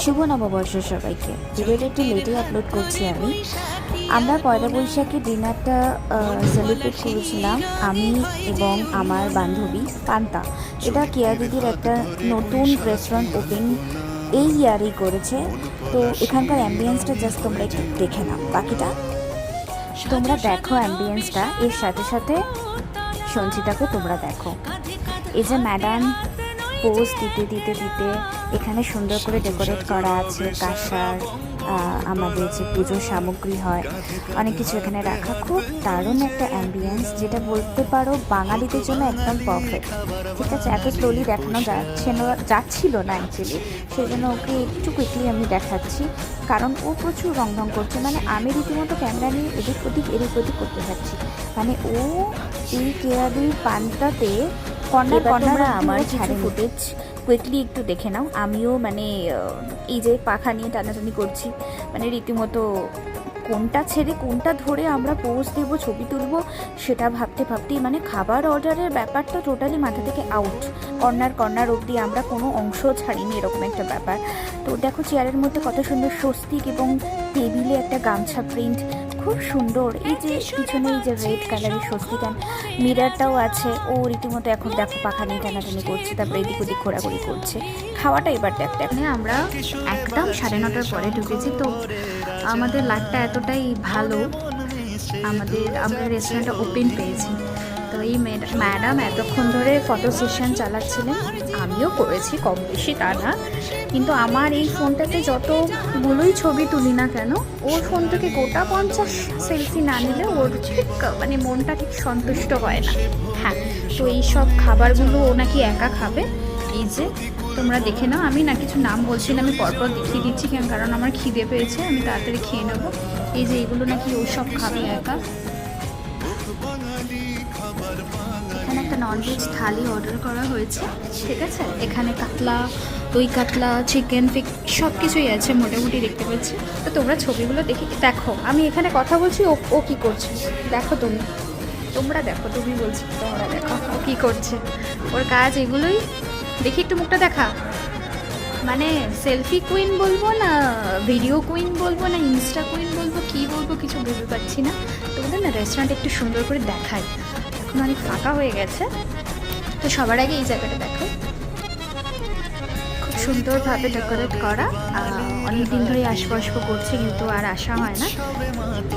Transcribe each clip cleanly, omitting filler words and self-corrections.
শুভ নববর্ষ সবাইকে। ভিডিওটা একটু লেটে আপলোড করছি আমি। আমরা পয়লা বৈশাখে ডিনারটা সেলিব্রেট করেছিলাম আমি এবং আমার বান্ধবী পান্তা। এটা কেয়া দিদির একটা নতুন রেস্টুরেন্ট ওপেন এই ইয়ারেই করেছে। তো এখানকার অ্যাম্বিয়েন্সটা জাস্ট তোমরা একটু দেখে নাও, বাকিটা তোমরা দেখো অ্যাম্বিয়েন্সটা, এর সাথে সাথে সঞ্চিতাকে তোমরা দেখো। এই যে ম্যাডাম পোজ দিতে দিতে দিতে এখানে সুন্দর করে ডেকোরেট করা আছে, কাঁসার আমাদের যে পুজোর সামগ্রী হয় অনেক কিছু এখানে রাখা। খুব দারুণ একটা অ্যাম্বিয়েন্স, যেটা বলতে পারো বাঙালিদের জন্য একদম পারফেক্ট। ঠিক আছে, এত স্লোলি দেখানো যাচ্ছিল না অ্যাকচুয়ালি, সেই জন্য ওকে একটু কুইকলি আমি দেখাচ্ছি, কারণ ও প্রচুর রং করছে। মানে আমি রীতিমতো ক্যামেরা নিয়ে এদিক ওদিক করতে থাকছি। মানে ও এই কেয়ারির পান্তাতে কর্নার আমার ছাড়ে ফুটেজ কুইকলি একটু দেখে নাও। আমিও মানে এই যে পাখা নিয়ে টানাটানি করছি, মানে রীতিমতো কোনটা ছেড়ে কোনটা ধরে আমরা পোজ দেবো, ছবি তুলবো, সেটা ভাবতেই মানে খাবার অর্ডারের ব্যাপারটা টোটালি মাথা থেকে আউট। কর্নার অবধি আমরা কোনো অংশ ছাড়িনি, এরকম একটা ব্যাপার। তো দেখো চেয়ারের মধ্যে কত সুন্দর স্বস্তিক, এবং টেবিলে একটা গামছা প্রিন্ট, খুব সুন্দর। এই যে পিছনে এই যে রেড কালারের স্বস্তিক, মিরারটাও আছে। ও রীতিমতো এখন দেখো পাখা নিয়ে টানাটানি করছে, তারপরে এদিক ওদিক ঘোরাঘুরি করছে। খাওয়াটা এবার এখানে আমরা একদম 9:30টার পরে ঢুকেছি। তো আমাদের লাইফটা এতটাই ভালো, আমরা রেস্টুরেন্টটা ওপেন পেয়েছি। তো এই ম্যাডাম এতক্ষণ ধরে ফটো সেশন চালাচ্ছিলেন, আমিও করেছি কম বেশি তা না, কিন্তু আমার এই ফোনটাতে যতগুলোই ছবি তুলি না কেন, ওর ফোন থেকে গোটা 50 সেলফি না নিলে ওর ঠিক মানে মনটা ঠিক সন্তুষ্ট হয় না। হ্যাঁ, তো এই সব খাবারগুলো ও নাকি একা খাবে। এই যে তোমরা দেখে নাও, আমি না কিছু নাম বলছি না, আমি পরপর দেখিয়ে দিচ্ছি কারণ আমার খিদে পেয়েছে, আমি তাড়াতাড়ি খেয়ে নেবো। এই যে এগুলো নাকি ও সব খাবে একা। এখানে একটা ননভেজ থালি অর্ডার করা হয়েছে, ঠিক আছে। এখানে কাতলা, দই কাতলা, চিকেন ফিক সব কিছুই আছে মোটামুটি দেখতে পাচ্ছি। তো তোমরা ছবিগুলো দেখো, আমি এখানে কথা বলছি, ও কী করছে দেখো, তোমরা দেখো, তুমি বলছি তোমরা দেখো ও কী করছে। ওর কাজ এগুলোই। দেখি একটু মুখটা দেখা। মানে সেলফি কুইন বলবো না, ভিডিও কুইন বলবো না, ইনস্টা কুইন বলবো, কী বলবো কিছু বুঝতে পারছি না। তোমাদের না রেস্টুরেন্ট একটু সুন্দর করে দেখাই, এখন অনেক ফাঁকা হয়ে গেছে। তো সবার আগে এই জায়গাটা দেখো, খুব সুন্দরভাবে ডেকোরেট করা। অনেক দিন ধরে আসবো করছে, কিন্তু আর আসা হয় না।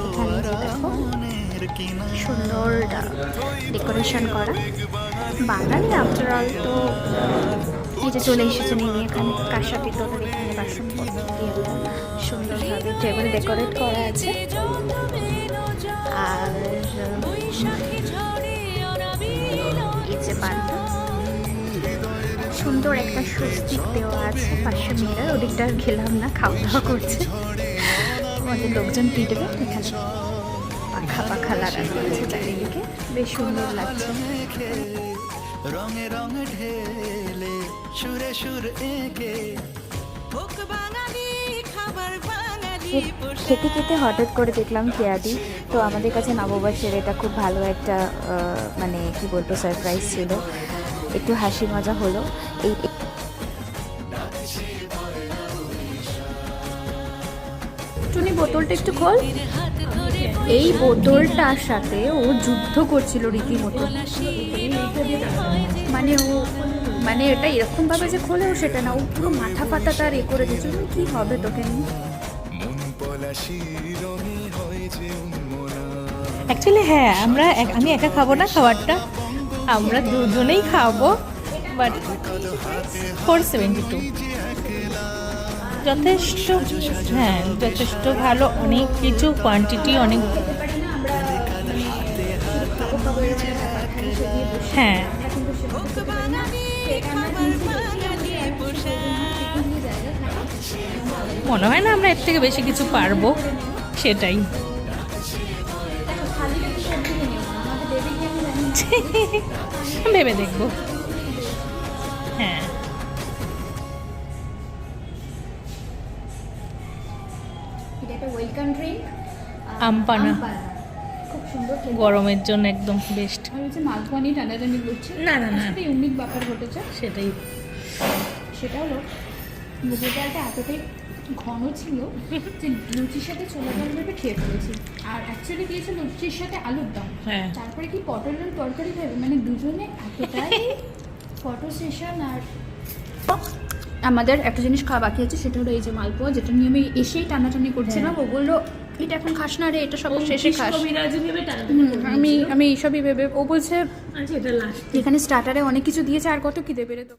এখানে দেখো সুন্দর ডেকোরেশন করা। বাঙালি আফটার অল তো এই যে চলে এসেছে নিয়ে এখানে কাঁসা পিতলের এখানে বাসনপত্র দিয়ে সুন্দরভাবে টেবিল ডেকোরেট করা আছে। আর এই যে পান্তা, সুন্দর একটা স্বস্তিক দেওয়া আছে, পাশে মিরার, ওদিকটা খেলাম না, খাওয়া দাওয়া করছে। আমাদের লোকজন পিটবে। এখানে পাখা লাগানো আছে চারিদিকে, বেশ সুন্দর লাগছে। রঙে রঙে ঢেলে সুরে সুর এঁকে খেতে খেতে হঠাৎ করে দেখলাম কেয়াদি। তো আমাদের কাছে নববর্ষের এটা খুব ভালো একটা মানে কি বলবো সারপ্রাইজ ছিল, একটু হাসি মজা হলো। এই টুনি বোতলটা একটু খোল। এই বোতলটার সাথে ও যুদ্ধ করছিল রীতিমতো। মানে এটা এরকম ভাবে যে খোলেও সেটা না, ও পুরো মাথা পাতা তার করে দিয়েছে। কি হবে তোকে নিয়ে? অ্যাকচুয়ালি হ্যাঁ, আমি একা খাবো না খাবারটা, আমরা দুজনেই খাবো। বাট 472 যথেষ্ট, হ্যাঁ যথেষ্ট ভালো, অনেক কিছু কোয়ান্টিটি, অনেক। হ্যাঁ মনে হয় না আমরা এর থেকে বেশি কিছু পারবো, সেটাই। ভেবে দেখবো। হ্যাঁ আমপানা খুব সুন্দর, গরমের জন্য একদম বেস্ট। মালপোয়া নিয়ে টানাটানি করছে, না ইউনিক ব্যাপার ঘটেছে। সেটাই, সেটা হলো মুগের ডালটা এতটাই ঘন ছিল যে লুচির সাথে ছোলা ডাল ভেবে খেয়ে ফেলেছি। আর অ্যাকচুয়ালি দিয়েছে লুচির সাথে আলুর দম, হ্যাঁ। তারপরে কি পটলের তরকারি ভেবে, মানে দুজনে এতটাই ফটো সেশন। আর আমাদের একটা জিনিস খাওয়া বাকি আছে, সেটা হলো এই যে মালপোয়া, যেটা নিয়ে আমি এসেই টানাটানি করছিলাম। ও বললো এটা এখন খাস না রে, এটা সব শেষে খাস। আমি এইসবই ভেবে, ও বলছে আচ্ছা এটা লাস্ট। এখানে স্টার্টারে অনেক কিছু দিয়েছে, আর কত কি দেবে রে তো।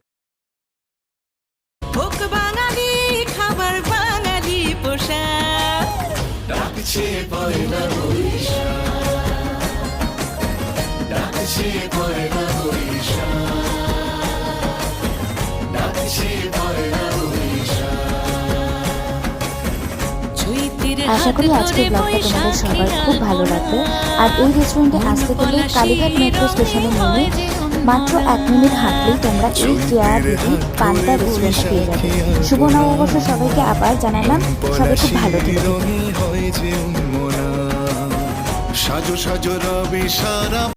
হোক বাঙালি খাবার বাঙালি পোশাক ডাকছে পয়লা বৈশাখ, ডাকছে পয়লা বৈশাখ, ডাকছে পয়লা বৈশাখ। আশা করি আজকের ব্লগটা তোমাদের সবার খুব ভালো লাগবে। আর এই রেস্টুরেন্টে আসতে গেলে কালীঘাট মেট্রো স্টেশনে নেমে মাত্র 1 মিনিট হাঁটলেই তোমরা এই কেয়া দিদি পান্তা রেস্টুরেন্টে পেয়ে যাবে। শুভ নববর্ষ সবাইকে আবার জানালাম, সবাই খুব ভালো থেকো। সাজো সাজো রবি সারা